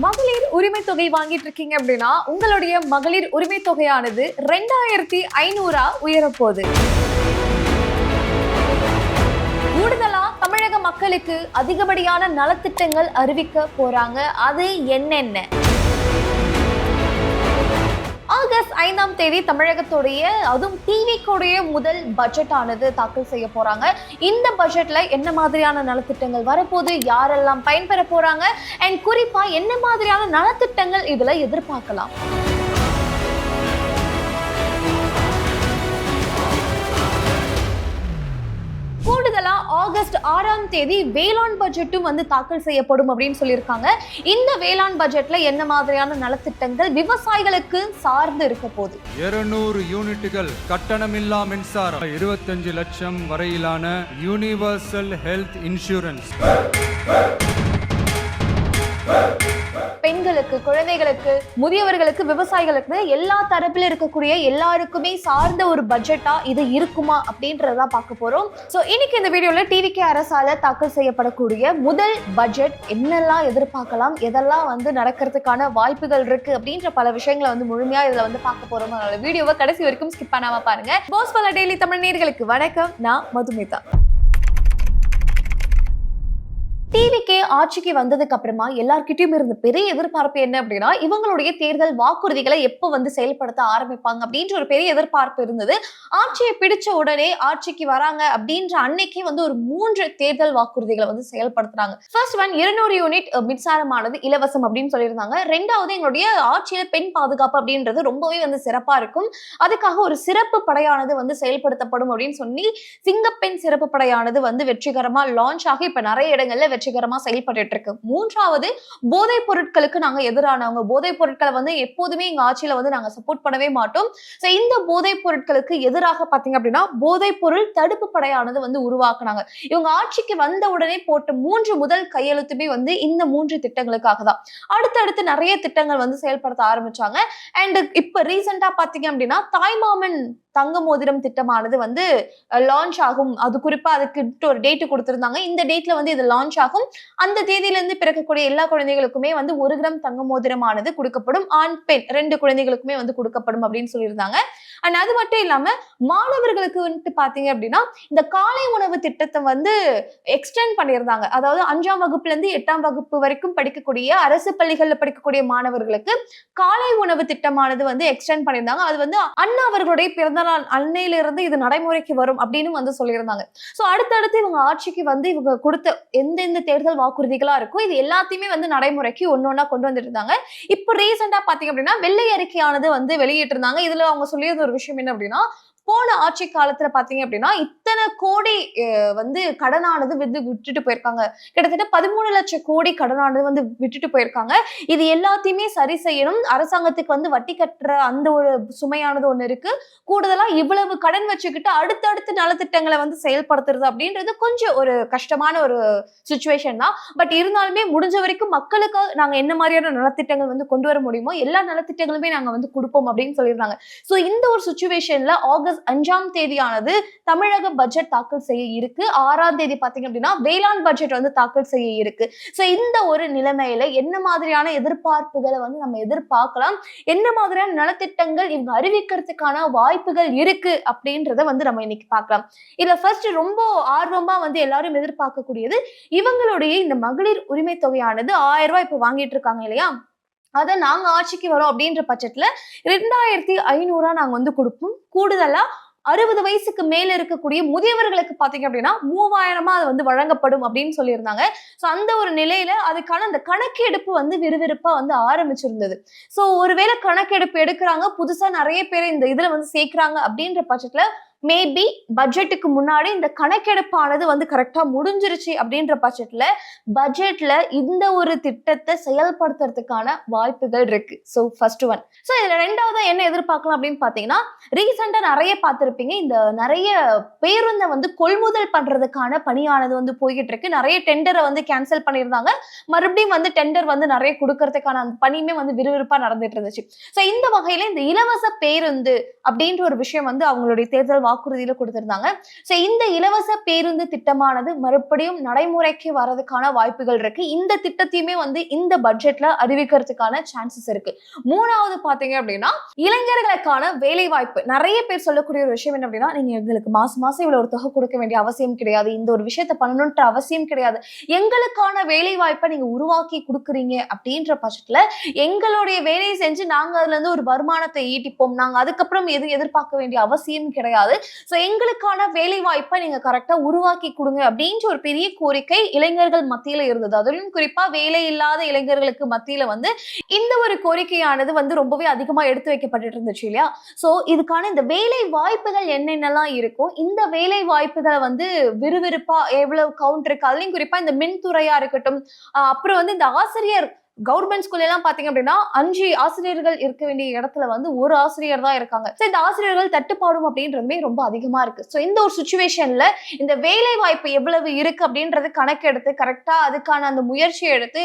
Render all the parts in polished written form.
மகளிர் உரிமை தொகை வாங்கிட்டு இருக்கீங்க அப்படின்னா உங்களுடைய மகளிர் உரிமை தொகையானது 2500 உயரப்போகுது. கூடுதலா தமிழக மக்களுக்கு அதிகப்படியான நலத்திட்டங்கள் அறிவிக்க போறாங்க. அது என்னென்ன? ஆகஸ்ட் 5ஆம் தேதி தமிழகத்துடைய அதுவும் டிவிக்குடைய முதல் பட்ஜெட் ஆனது தாக்கல் செய்ய போறாங்க. இந்த பட்ஜெட்ல என்ன மாதிரியான நலத்திட்டங்கள் வரப்போது, யாரெல்லாம் பயன்பெற போறாங்க, அண்ட் குறிப்பா என்ன மாதிரியான நலத்திட்டங்கள் இதுல எதிர்பார்க்கலாம்? கூடுதலா ஆகஸ்ட் 6ஆம் தேதி வேளாண் பட்ஜெட்டும் தாக்கல் செய்யப்படும் அப்படின்னு சொல்லியிருக்காங்க. இந்த வேளாண் பட்ஜெட்ல என்ன மாதிரியான நலத்திட்டங்கள் விவசாயிகளுக்கு சார்ந்து இருக்க போகுது? 200 யூனிட்டுகள் கட்டணமில்லா மின்சாரம், 25 லட்சம் வரையிலான யூனிவர்சல் ஹெல்த் இன்சூரன்ஸ், பெண்களுக்கு, குழந்தைகளுக்கு, முதியவர்களுக்கு, விவசாயிகளுக்கு எல்லா தரப்பில் இருக்கக்கூடிய எல்லாருக்குமே சார்ந்த ஒரு பட்ஜெட்டா இது இருக்குமா அப்படின்றத பார்க்க போறோம். சோ இன்னைக்கு இந்த வீடியோல டிவிகே அரசால தாக்கல் செய்யப்படக்கூடிய முதல் பட்ஜெட் என்னெல்லாம் எதிர்பார்க்கலாம், எதெல்லாம் நடக்கிறதுக்கான வாய்ப்புகள் இருக்கு அப்படின்ற பல விஷயங்களை முழுமையா இதுல பார்க்க போறோம். அதனால வீடியோவை கடைசி வரைக்கும் ஸ்கிப் பண்ணாம பாருங்க. பாஸ் பல டெய்லி தமிழ் நேயர்களுக்கு வணக்கம். நான் மதுமிதா. டிவிகே ஆட்சிக்கு வந்ததுக்கு அப்புறமா எல்லார்கிட்டயும் இருந்த பெரிய எதிர்பார்ப்பு என்ன அப்படின்னா, இவங்களுடைய தேர்தல் வாக்குறுதிகளை எப்போ செயல்படுத்த ஆரம்பிப்பாங்க அப்படின்ற ஒரு பெரிய எதிர்பார்ப்பு இருந்தது. ஆட்சியை பிடிச்ச உடனே ஆட்சிக்கு வராங்க அப்படின்ற அன்னைக்கே ஒரு 3 தேர்தல் வாக்குறுதிகளை செயல்படுத்துறாங்க. ஃபர்ஸ்ட் ஒன் 200 யூனிட் மின்சாரமானது இலவசம் அப்படின்னு சொல்லியிருந்தாங்க. ரெண்டாவது எங்களுடைய ஆட்சியில பெண் பாதுகாப்பு அப்படின்றது ரொம்பவே சிறப்பா இருக்கும், அதுக்காக ஒரு சிறப்பு படையானது செயல்படுத்தப்படும் அப்படின்னு சொல்லி சிங்கப்பெண் சிறப்பு படையானது வெற்றிகரமா லான்ச் ஆகி இப்ப நிறைய இடங்கள்ல வெற்றிகரமா செயல்பட்டு இருக்கு. மூன்றாவது போதைப் பொருட்களுக்கு நாங்க எதிரானவங்க. போதைப் பொருட்களை எப்போதுமே எங்க ஆட்சியில நாங்க சப்போர்ட் பண்ணவே மாட்டோம். இந்த போதைப் பொருட்களுக்கு எதிராக பாத்தீங்க அப்படின்னா போதைப் பொருள் தடுப்பு படையானது உருவாக்குனாங்க. இவங்க ஆட்சிக்கு வந்த உடனே போட்ட 3 முதல் கையெழுத்துமே இந்த 3 திட்டங்களுக்காக தான். அடுத்தடுத்து நிறைய திட்டங்கள் செயல்படுத்த ஆரம்பிச்சாங்க. அண்ட் இப்ப ரீசெண்டா பாத்தீங்க அப்படின்னா தாய்மாமன் தங்க மோதிரம் திட்டமானது லான்ச் ஆகும். அது குறிப்பா அதுக்கு ஒரு டேட் கொடுத்திருந்தாங்க. இந்த டேட்ல இது லான்ச் ஆகும். அந்த தேதியில இருந்து பிறக்கக்கூடிய எல்லா குழந்தைகளுக்குமே 1 கிராம் தங்க மோதிரமானது கொடுக்கப்படும். ஆண் பெண் 2 குழந்தைகளுக்குமே கொடுக்கப்படும் அப்படின்னு சொல்லியிருந்தாங்க. அண்ட் அது மட்டும் இல்லாம மாணவர்களுக்கு பாத்தீங்க அப்படின்னா இந்த காலை உணவு திட்டத்தை எக்ஸ்டெண்ட் பண்ணியிருந்தாங்க. அதாவது 5ஆம் வகுப்புல இருந்து 8ஆம் வகுப்பு வரைக்கும் படிக்கக்கூடிய அரசு பள்ளிகள்ல படிக்கக்கூடிய மாணவர்களுக்கு காலை உணவு திட்டமானது எக்ஸ்டெண்ட் பண்ணியிருந்தாங்க. அது அண்ணா அவர்களுடைய பிறந்த நாள் அன்னையிலிருந்து இது நடைமுறைக்கு வரும் அப்படின்னு சொல்லியிருந்தாங்க. சோ அடுத்தடுத்து இவங்க ஆட்சிக்கு இவங்க கொடுத்த எந்தெந்த தேர்தல் வாக்குறுதிகளா இருக்கும் இது எல்லாத்தையுமே நடைமுறைக்கு ஒன்னொன்னா கொண்டு வந்துட்டு இருந்தாங்க. இப்போ ரீசெண்டா பாத்தீங்க அப்படின்னா வெள்ளை அறிக்கையானது வெளியிட்டு இருந்தாங்க. இதுல அவங்க சொல்லியது ஒரு விஷயம் என்ன அப்படின்னா, போன ஆட்சி காலத்துல பாத்தீங்க அப்படின்னா இத்தனை கோடி கடனானது விட்டுட்டு போயிருக்காங்க. கிட்டத்தட்ட 13 லட்சம் கோடி கடனானது விட்டுட்டு போயிருக்காங்க. இது எல்லாத்தையுமே சரி செய்யணும். அரசாங்கத்துக்கு வட்டி கட்டுற அந்த ஒரு சுமையானது ஒண்ணு இருக்கு. கூடுதலா இவ்வளவு கடன் வச்சுக்கிட்டு அடுத்தடுத்து நலத்திட்டங்களை செயல்படுத்துறது அப்படின்றது கொஞ்சம் ஒரு கஷ்டமான ஒரு சுச்சுவேஷன் தான். பட் இருந்தாலுமே முடிஞ்ச வரைக்கும் மக்களுக்கு நாங்க என்ன மாதிரியான நலத்திட்டங்கள் கொண்டு வர முடியுமோ எல்லா நலத்திட்டங்களுமே நாங்க கொடுப்போம் அப்படின்னு சொல்லியிருந்தாங்க. சோ இந்த ஒரு சுச்சுவேஷன்ல ஆகஸ்ட் 5ஆம் தேதியானது தமிழக பட்ஜெட் தாக்கல் செய்ய இருக்கு. 6ஆம் தேதி பாத்தீங்க அப்படின்னா வேளாண் பட்ஜெட் தாக்கல் செய்ய இருக்கு. சோ இந்த ஒரு நிலைமையில என்ன மாதிரியான எதிர்பார்ப்புகளை நம்ம எதிர்பார்க்கலாம், என்ன மாதிரியான நலத்திட்டங்கள் இவங்க அறிவிக்கிறதுக்கான வாய்ப்புகள் இருக்கு அப்படின்றத நம்ம இன்னைக்கு பார்க்கலாம். இதுல ஃபர்ஸ்ட் ரொம்ப ஆர்வமா எல்லாரும் எதிர்பார்க்கக்கூடியது இவங்களுடைய இந்த மகளிர் உரிமை தொகையானது 1000 ரூபாய் இப்ப வாங்கிட்டு இருக்காங்க இல்லையா, அதை நாங்க ஆட்சிக்கு வரோம் அப்படின்ற பட்சத்துல 2500 நாங்க கொடுப்போம். கூடுதலா 60 வயசுக்கு மேல இருக்கக்கூடிய முதியவர்களுக்கு பாத்தீங்க அப்படின்னா 3000 அது வழங்கப்படும் அப்படின்னு சொல்லியிருந்தாங்க. சோ அந்த ஒரு நிலையில அதுக்கான அந்த கணக்கெடுப்பு விறுவிறுப்பா ஆரம்பிச்சிருந்தது. சோ ஒருவேளை கணக்கெடுப்பு எடுக்கிறாங்க, புதுசா நிறைய பேர் இந்த இதுல சேர்க்கிறாங்க அப்படின்ற பட்சத்துல மேபி பட்ஜெட்டுக்கு முன்னாடி இந்த கணக்கெடுப்பானது கரெக்டா முடிஞ்சிருச்சு அப்படின்ற பட்சத்துல பட்ஜெட்ல இந்த ஒரு திட்டத்தை செயல்படுத்துறதுக்கான வாய்ப்புகள் இருக்கு. So first one. சோ இதுல ரெண்டாவது என்ன எதிர்பார்க்கலாம் அப்படின்னு பாத்தீங்கன்னா, ரீசெண்டா நிறைய பார்த்திருப்பீங்க, இந்த நிறைய பேருந்தை கொள்முதல் பண்றதுக்கான பணியானது போய்கிட்டு இருக்கு. நிறைய டெண்டரை கேன்சல் பண்ணியிருந்தாங்க. மறுபடியும் டெண்டர் நிறைய கொடுக்கறதுக்கான அந்த பணியுமே விறுவிறுப்பா நடந்துட்டு இருந்துச்சு. சோ இந்த வகையில இந்த இலவச பேருந்து அப்படின்ற ஒரு விஷயம் அவங்களுடைய தேர்தல் வாக்குறுதியில கொடுத்திருந்தாங்க. சோ இந்த இலவச பேருந்து திட்டமானது மறுபடியும் நடைமுறைக்கு வரதுக்கான வாய்ப்புகள் இருக்கு. இந்த திட்டத்தையுமே வந்து இந்த பட்ஜெட்ல அறிவிக்கிறதுக்கான சான்சஸ் இருக்கு. மூணாவது பாத்தீங்க அப்படின்னா இளைஞர்களுக்கான வேலை வாய்ப்பு. நிறைய பேர் சொல்லக்கூடிய ஒரு விஷயம் என்ன அப்படின்னா, நீங்க எங்களுக்கு மாசம் மாசம் இவ்வளவு ஒரு தொகை கொடுக்க வேண்டிய அவசியம் கிடையாது, இந்த ஒரு விஷயத்த பண்ணணும்ன்ற அவசியம் கிடையாது, எங்களுக்கான வேலை வாய்ப்பை நீங்க உருவாக்கி கொடுக்குறீங்க அப்படின்ற பட்சத்துல எங்களுடைய வேலையை செஞ்சு நாங்க அதுல இருந்து ஒரு வருமானத்தை ஈட்டிப்போம், நாங்க அதுக்கப்புறம் எதுவும் எதிர்பார்க்க வேண்டிய அவசியம் கிடையாது, சோ எங்களுக்கான வேலை வாய்ப்பை நீங்க கரெக்டா உருவாக்கி கொடுங்க அப்படின்ற ஒரு பெரிய கோரிக்கை இளைஞர்கள் மத்தியில இருந்தது. அதிலும் குறிப்பா வேலை இல்லாத இளைஞர்களுக்கு மத்தியில வந்து இந்த ஒரு கோரிக்கையானது வந்து ரொம்பவே அதிகமா எடுத்து வைக்கப்பட்டு இருந்துச்சு இல்லையா? சோ இதுக்கான இந்த வேலை வாய்ப்புகள் என்னென்னலாம் இருக்கும், இந்த வேலை வாய்ப்புகளை வந்து விறுவிறுப்பா எவ்வளவு கவுண்ட் இருக்கு, அதுலயும் குறிப்பா இந்த மின்துறையா இருக்கட்டும், அப்புறம் வந்து இந்த ஆசிரியர் கவர்மெண்ட் ஸ்கூல்ல எல்லாம் பாத்தீங்க அப்படின்னா 5 ஆசிரியர்கள் இருக்க வேண்டிய இடத்துல வந்து ஒரு ஆசிரியர் தான் இருக்காங்க. சோ இந்த ஆசிரியர்கள் தட்டுப்பாடும் அப்படின்றதுமே ரொம்ப அதிகமா இருக்கு. சோ இந்த ஒரு சுச்சுவேஷன்ல இந்த வேலை வாய்ப்பு எவ்வளவு இருக்கு அப்படின்றது கணக்கெடுத்து கரெக்டா அதுக்கான அந்த முயற்சியை எடுத்து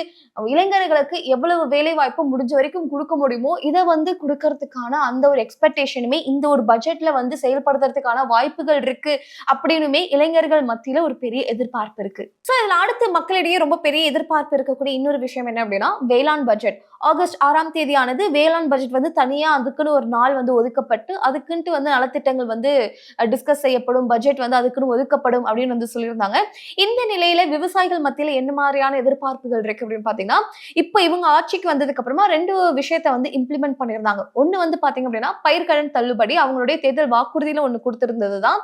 இளைஞர்களுக்கு எவ்வளவு வேலை வாய்ப்பு முடிஞ்ச வரைக்கும் கொடுக்க முடியுமோ இதை வந்து கொடுக்கறதுக்கான அந்த ஒரு எக்ஸ்பெக்டேஷனுமே இந்த ஒரு பட்ஜெட்ல வந்து செயல்படுத்துறதுக்கான வாய்ப்புகள் இருக்கு அப்படின்னுமே இளைஞர்கள் மத்தியில ஒரு பெரிய எதிர்பார்ப்பு இருக்கு. சோ இதுல அடுத்து மக்களிடையே ரொம்ப பெரிய எதிர்பார்ப்பு இருக்கக்கூடிய இன்னொரு விஷயம் என்ன அப்படின்னா வேளாண் பட்ஜெட். ஆகஸ்ட் 6ஆம் தேதியானது வேளாண் பட்ஜெட் வந்து தனியா அதுக்குன்னு ஒரு நாள் வந்து ஒதுக்கப்பட்டு அதுக்குன்ட்டு வந்து நலத்திட்டங்கள் வந்து டிஸ்கஸ் செய்யப்படும், பட்ஜெட் வந்து அதுக்குன்னு ஒதுக்கப்படும் அப்படின்னு வந்து சொல்லியிருந்தாங்க. இந்த நிலையில விவசாயிகள் மத்தியில என்ன மாதிரியான எதிர்பார்ப்புகள் இருக்கு அப்படின்னு பாத்தீங்கன்னா, இப்போ இவங்க ஆட்சிக்கு வந்ததுக்கு அப்புறமா 2 விஷயத்தை வந்து இம்ப்ளிமெண்ட் பண்ணியிருந்தாங்க. ஒண்ணு வந்து பாத்தீங்க அப்படின்னா பயிர்க்கடன் தள்ளுபடி, அவங்களுடைய தேர்தல் வாக்குறுதியில ஒண்ணு கொடுத்திருந்ததுதான்.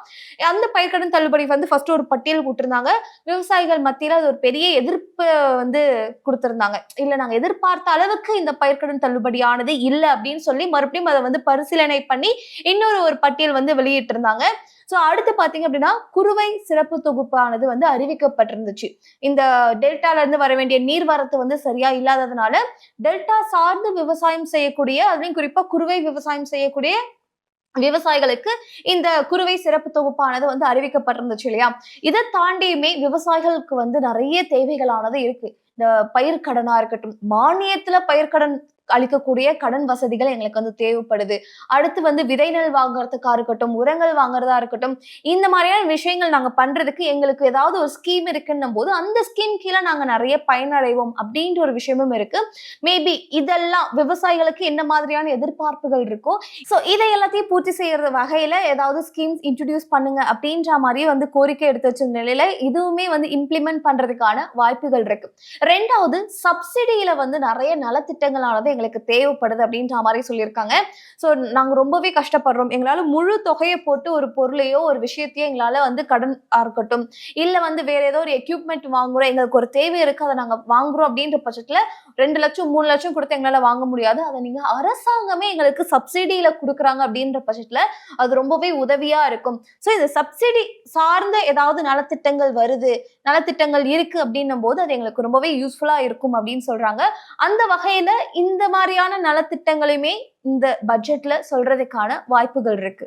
அந்த பயிர்க்கடன் தள்ளுபடி வந்து ஃபர்ஸ்ட் ஒரு பட்டியல் கொடுத்திருந்தாங்க. விவசாயிகள் மத்தியில அது ஒரு பெரிய எதிர்ப்பு வந்து கொடுத்திருந்தாங்க. இல்ல நாங்க எதிர்பார்த்த அளவுக்கு இந்த பயிர்க்கடன் தள்ளுபடியானது இல்ல அப்படின்னு சொல்லி மறுபடியும் அதை வந்து பரிசீலனை பண்ணி இன்னொரு ஒரு பட்டியல் வந்து வெளியிட்டு இருந்தாங்க. சோ அடுத்து பாத்தீங்க அப்படின்னா குறுவை சிறப்பு தொகுப்பானது வந்து அறிவிக்கப்பட்டிருந்துச்சு. இந்த டெல்டால இருந்து வர வேண்டிய நீர்வரத்து வந்து சரியா இல்லாததுனால டெல்டா சார்ந்து விவசாயம் செய்யக்கூடிய, அதுலயும் குறிப்பா குறுவை விவசாயம் செய்யக்கூடிய விவசாயிகளுக்கு இந்த குறுவை சிறப்பு தொகுப்பானது வந்து அறிவிக்கப்பட்டிருந்துச்சு இல்லையா? இதை தாண்டியுமே விவசாயிகளுக்கு வந்து நிறைய தேவைகளானது இருக்கு. இந்த பயிர்க்கடனா இருக்கட்டும், மானியத்துல பயிர்க்கடன் அளிக்கக்கூடிய கடன் வசதிகள் எங்களுக்கு வந்து தேவைப்படுது. அடுத்து வந்து விதை நெல் வாங்குறதுக்கா இருக்கட்டும், உரங்கள் வாங்குறதா இருக்கட்டும், இந்த மாதிரியான விஷயங்கள் நாங்க பண்றதுக்கு எங்களுக்கு ஏதாவது ஒரு ஸ்கீம் இருக்குன்னும் போது அந்த ஸ்கீம் கீழே நாங்க நிறைய பயனடைவோம் அப்படின்ற ஒரு விஷயமும் இருக்கு. மேபி இதெல்லாம் விவசாயிகளுக்கு என்ன மாதிரியான எதிர்பார்ப்புகள் இருக்கோ, சோ இதை எல்லாத்தையும் பூர்த்தி செய்யற வகையில ஏதாவது ஸ்கீம்ஸ் இன்ட்ரோடியூஸ் பண்ணுங்க அப்படின்ற மாதிரியே வந்து கோரிக்கை எடுத்து வச்ச நிலையில இதுவுமே வந்து இம்ப்ளிமெண்ட் பண்றதுக்கான வாய்ப்புகள் இருக்கு. ரெண்டாவது சப்சிடியில வந்து நிறைய நலத்திட்டங்களானது எங்களுக்கு தேவைப்படுது அப்படின்ற மாதிரி சொல்லியிருக்காங்க. சோ நாங்க ரொம்பவே கஷ்டப்படுறோம், எங்களால முழு தொகையை போட்டு ஒரு பொருளையோ ஒரு விஷயத்தையோ எங்களால வந்து கடன் இருக்கட்டும், இல்ல வந்து வேற ஏதோ ஒரு எக்யூப்மெண்ட் வாங்குறோம், எங்களுக்கு ஒரு தேவை இருக்கு அதை நாங்க வாங்குறோம் அப்படின்ற பட்சத்துல 2 லட்சம் 3 லட்சம் கொடுத்து எங்களால வாங்க முடியாது, அதை நீங்க அரசாங்கமே எங்களுக்கு சப்சிடியில கொடுக்குறாங்க அப்படின்ற பட்சத்துல அது ரொம்பவே உதவியா இருக்கும். சோ இது சப்சிடி சார்ந்த ஏதாவது நலத்திட்டங்கள் வருது, நலத்திட்டங்கள் இருக்கு அப்படின்னும் போது அது எங்களுக்கு ரொம்பவே யூஸ்ஃபுல்லா இருக்கும் அப்படின்னு சொல்றாங்க. அந்த வகையில இந்த மாதிரியான நலத்திட்டங்களையுமே இந்த பட்ஜெட்ல சொல்றதுக்கான வாய்ப்புகள் இருக்கு.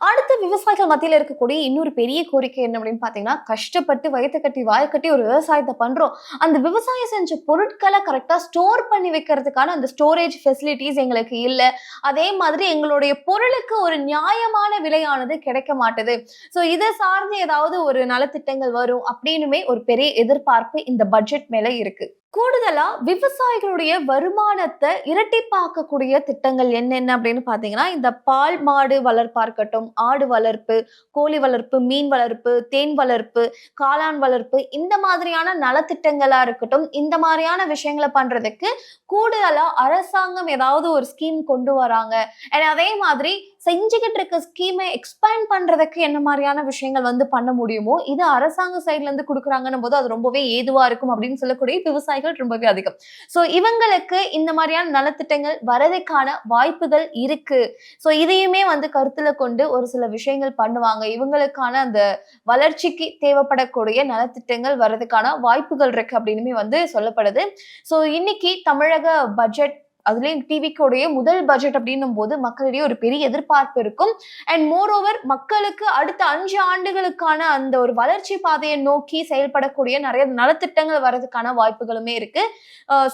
அடுத்த விவசாயிகள் மத்தியில இருக்கக்கூடிய இன்னொரு பெரிய கோரிக்கை என்ன அப்படின்னு பாத்தீங்கன்னா, கஷ்டப்பட்டு வயிற்று கட்டி வாய் கட்டி ஒரு விவசாயத்தை பண்றோம், அந்த விவசாயம் செஞ்ச பொருட்களை கரெக்டா ஸ்டோர் பண்ணி வைக்கிறதுக்கான அந்த ஸ்டோரேஜ் ஃபெசிலிட்டிஸ் எங்களுக்கு இல்ல, அதே மாதிரி எங்களுடைய பொருளுக்கு ஒரு நியாயமான விலையானது கிடைக்க மாட்டுது, சோ இதை சார்ந்து ஏதாவது ஒரு நலத்திட்டங்கள் வரும் அப்படின்னுமே ஒரு பெரிய எதிர்பார்ப்பு இந்த பட்ஜெட் மேல இருக்கு. கூடுதலா விவசாயிகளுடைய வருமானத்தை இரட்டிப்பாக்கக்கூடிய திட்டங்கள் என்னென்ன அப்படின்னு பாத்தீங்கன்னா, இந்த பால் மாடு வளர்ப்பா இருக்கட்டும், ஆடு வளர்ப்பு, கோழி வளர்ப்பு, மீன் வளர்ப்பு, தேன் வளர்ப்பு, காளான் வளர்ப்பு, இந்த மாதிரியான நலத்திட்டங்களா இருக்கட்டும், இந்த மாதிரியான விஷயங்களை பண்றதுக்கு கூடுதலா அரசாங்கம் ஏதாவது ஒரு ஸ்கீம் கொண்டு வராங்க. அதே மாதிரி செஞ்சுக்கிட்டு இருக்க ஸ்கீமை எக்ஸ்பேண்ட் பண்றதுக்கு என்ன மாதிரியான விஷயங்கள் வந்து பண்ண முடியுமோ இது அரசாங்க சைட்ல இருந்து கொடுக்குறாங்கன்னும் போது அது ரொம்பவே ஏதுவா இருக்கும் அப்படின்னு சொல்லக்கூடிய விவசாயிகள் ரொம்பவே அதிகம். சோ இவங்களுக்கு இந்த மாதிரியான நலத்திட்டங்கள் வரதுக்கான வாய்ப்புகள் இருக்கு. சோ இதையுமே வந்து கருத்துல கொண்டு ஒரு சில விஷயங்கள் பண்ணுவாங்க, இவங்களுக்கான அந்த வளர்ச்சிக்கு தேவைப்படக்கூடிய நலத்திட்டங்கள் வரதுக்கான வாய்ப்புகள் இருக்கு அப்படின்னுமே வந்து சொல்லப்படுது. சோ இன்னைக்கு தமிழக பட்ஜெட் அதுலயும் டிவிக்குடைய முதல் பட்ஜெட் அப்படின்னும் போது மக்களிடையே ஒரு பெரிய எதிர்பார்ப்பு இருக்கும். அண்ட் மோர் ஓவர் மக்களுக்கு அடுத்த 5 ஆண்டுகளுக்கான அந்த ஒரு வளர்ச்சி பாதையை நோக்கி செயல்படக்கூடிய நிறைய நலத்திட்டங்கள் வர்றதுக்கான வாய்ப்புகளுமே இருக்கு.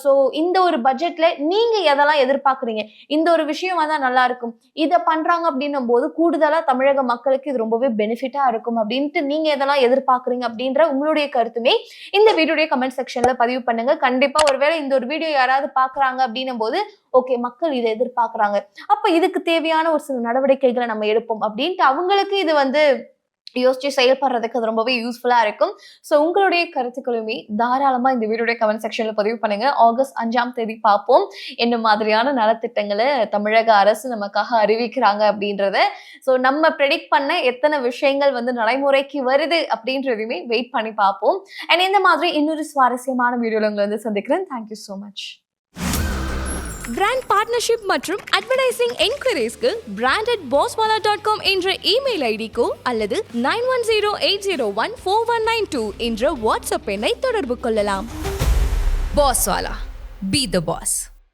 ஸோ இந்த ஒரு பட்ஜெட்ல நீங்க எதெல்லாம் எதிர்பார்க்குறீங்க? இந்த ஒரு விஷயம் வந்தா நல்லா இருக்கும், இதை பண்றாங்க அப்படின்னும் போது கூடுதலா தமிழக மக்களுக்கு இது ரொம்பவே பெனிஃபிட்டா இருக்கும் அப்படின்ட்டு நீங்க எதெல்லாம் எதிர்பார்க்குறீங்க அப்படின்ற உங்களுடைய கருத்துமே இந்த வீடியோடைய கமெண்ட் செக்ஷன்ல பதிவு பண்ணுங்க. கண்டிப்பா ஒருவேளை இந்த ஒரு வீடியோ யாராவது பாக்குறாங்க அப்படின்னும் போது ஓகே மக்கள் இதை எதிர்பார்க்கறாங்க, அப்ப இதுக்கு தேவையான ஒரு சில நடவடிக்கைகளை நம்ம எடுப்போம் அப்படின்ட்டு அவங்களுக்கு இது வந்து யோசிச்சு செயல்படுறதுக்கு அது ரொம்பவே யூஸ்ஃபுல்லா இருக்கும். ஸோ உங்களுடைய கருத்துக்களுமே தாராளமா இந்த வீடியோட கமெண்ட் செக்ஷன்ல பதிவு பண்ணுங்க. ஆகஸ்ட் 5ஆம் தேதி பார்ப்போம் என்ன மாதிரியான நலத்திட்டங்களை தமிழக அரசு நமக்காக அறிவிக்கிறாங்க அப்படின்றத. ஸோ நம்ம ப்ரெடிக்ட் பண்ண எத்தனை விஷயங்கள் வந்து நடைமுறைக்கு வருது அப்படின்றதையுமே வெயிட் பண்ணி பார்ப்போம். அண்ட் இந்த மாதிரி இன்னொரு சுவாரஸ்யமான வீடியோல உங்களை வந்து சந்திக்கிறேன். Thank you so much. Brand partnership மற்றும் அட்வர்டைசிங் என்கொயரிஸ்க்கு brand@bosswala.com என்ற இமெயில் ஐடிக்கோ அல்லது 9108014192 என்ற வாட்ஸ்அப் எண்ணை தொடர்பு கொள்ளலாம். Bosswala. Be the boss.